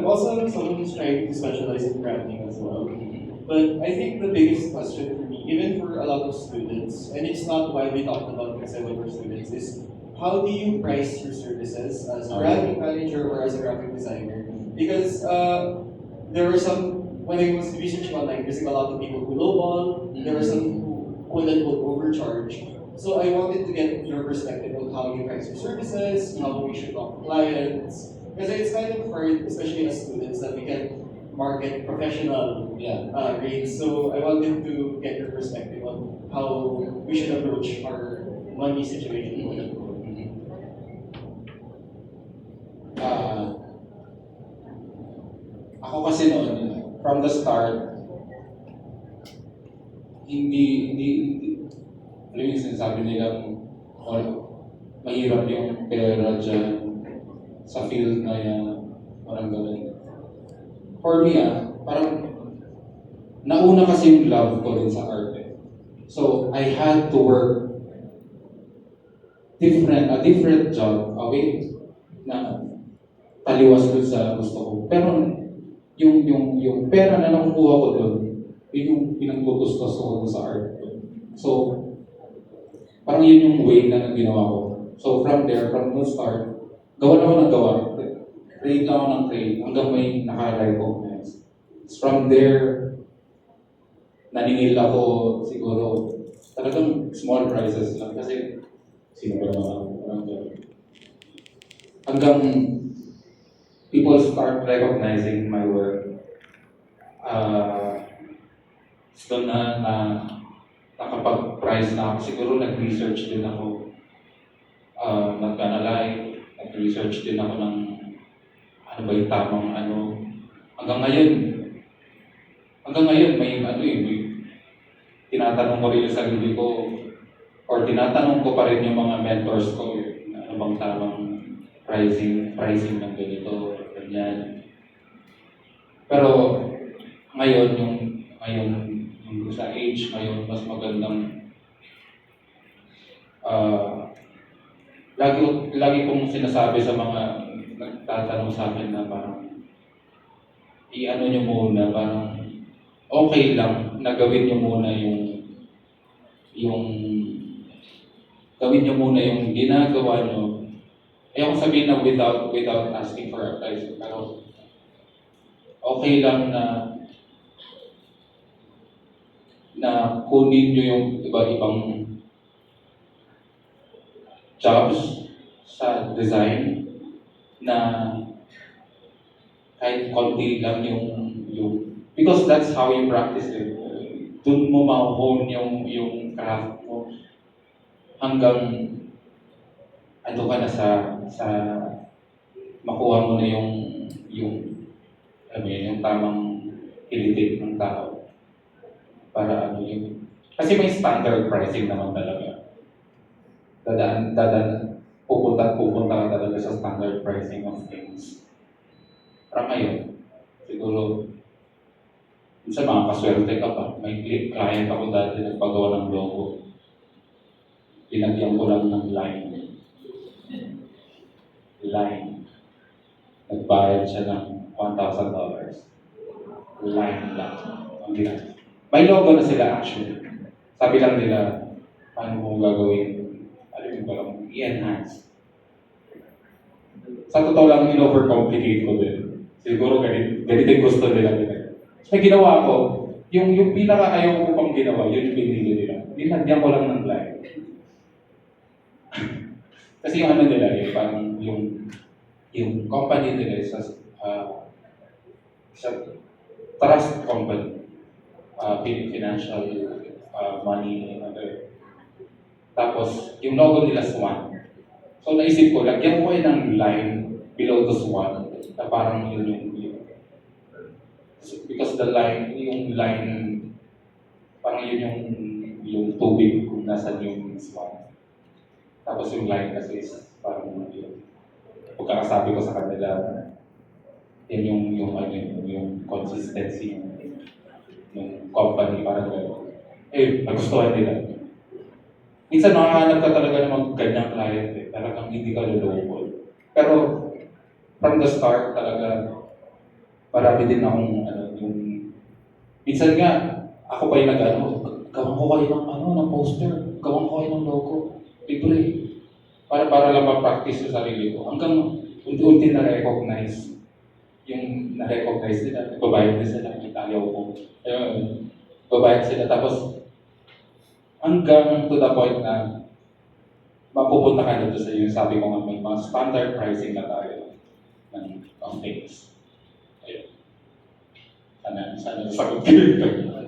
I'm also someone who's trying to specialize in branding as well. But I think the biggest question for me, even for a lot of students, and it's not widely talked about because I went for students, is how do you price your services as a branding manager or as a graphic designer? Because there were some, when I was researching online, there's like a lot of people who lowball, there were some who quote unquote overcharge. So I wanted to get your perspective on how you price your services, how we should talk to clients. Because it's kind of hard, especially as students, that we can market professional rates. So I wanted to get your perspective on how we should approach our money situation. Ah, ako kasi noon, from the start, hindi, alam yung sinasabi nilang, mahirap yung pera dyan sa field na yan, parang gano'n. For me, parang nauna kasi yung love ko din sa art. So, I had to work a different job away na taliwas dun sa gusto ko. Pero yung pera na nakukuha ko doon, yun yung pinagtutustos ko dun sa art ko. So, parang yun yung way na ginawa ko. So from there, from the start, gawa na ako ng gawa. Create lang ako ng create hanggang may naka-recognize. From there, naninil ako siguro talagang small prizes lang kasi sino ba naman ako? Parang gano'n. Hanggang people start recognizing my work. So na nakapag-prize na ako. Siguro nag-research din ako. Nag-analyze, nag-research din ako ng ano ba yung tamang ano. Hanggang ngayon may tinatanong ko rin yung sarili ko or tinatanong ko pa rin yung mga mentors ko ano bang tamang pricing ng ganito, ganyan. Pero ngayon yung sa age ngayon mas magandang lagi kong sinasabi sa mga nagtatanong sa akin na parang i-ano nyo muna, parang okay lang na gawin nyo muna yung gawin nyo muna yung ginagawa nyo. Ayoko sabihin na without asking for advice, pero okay lang na kunin nyo yung iba-ibang jobs sa design na kahit konti lang yung because that's how you practice it. Doon mo ma-hone yung craft mo hanggang ano ka na sa makuha mo na yung alam mo yun, yung tamang hilitik ng tao para ano yun. Kasi may standard pricing naman talaga. Pupunta ka talaga sa standard pricing of things. Parang ngayon, siguro, minsan makakaswerte ka pa. May client ako dati nagpagawa ng logo. Pinagyan ko lang ng line. Nagbayad siya ng $1,000. Line lang. Ang ginagawa. May logo na sila actually. Sabi lang nila, paano mo gagawin? Alam mo ba lang, i-enhance. Sa totoo lang, in-overcomplicate ko din. Siguro ganito yung gusto nila. May ginawa ko, yung pinaka-ayaw ko pang ginawa, yun yung pinili nila. Linagyan ko lang ng line. Kasi yung ano nila, parang yung company nila sa trust company, financial money, tapos yung logo nila Swan. So naisip ko, lagyan ko kayo ng line below the Swan na parang yun because yung line, parang yun yung tubig kung nasan yung Swan. Tapos yung line kasi is parang yun. Pagkakasabi ko sa kanila, yan yung consistency ng company parang gano'n. Nagustuhan nila. Minsan makahanap ka talaga ng mga ganyang client talagang hindi ka luloko. Pero from the start talaga, marami din akong, yung, minsan nga, ako pa yung gawan ko kayo ng, ng poster, gawan ko kayo ng logo, libre. Para lang ma-practice sa sarili ko. Hanggang unti-unti na-recognize. Yung na-recognize nila, babayad din sila, ayaw ko. Ayun, babayad sila. Tapos, hanggang to the point na mapupunta ka na doon sa yung sabi ko nga, may mga standard pricing na tayo ng things. Ayun. Sana nasagot ko yun.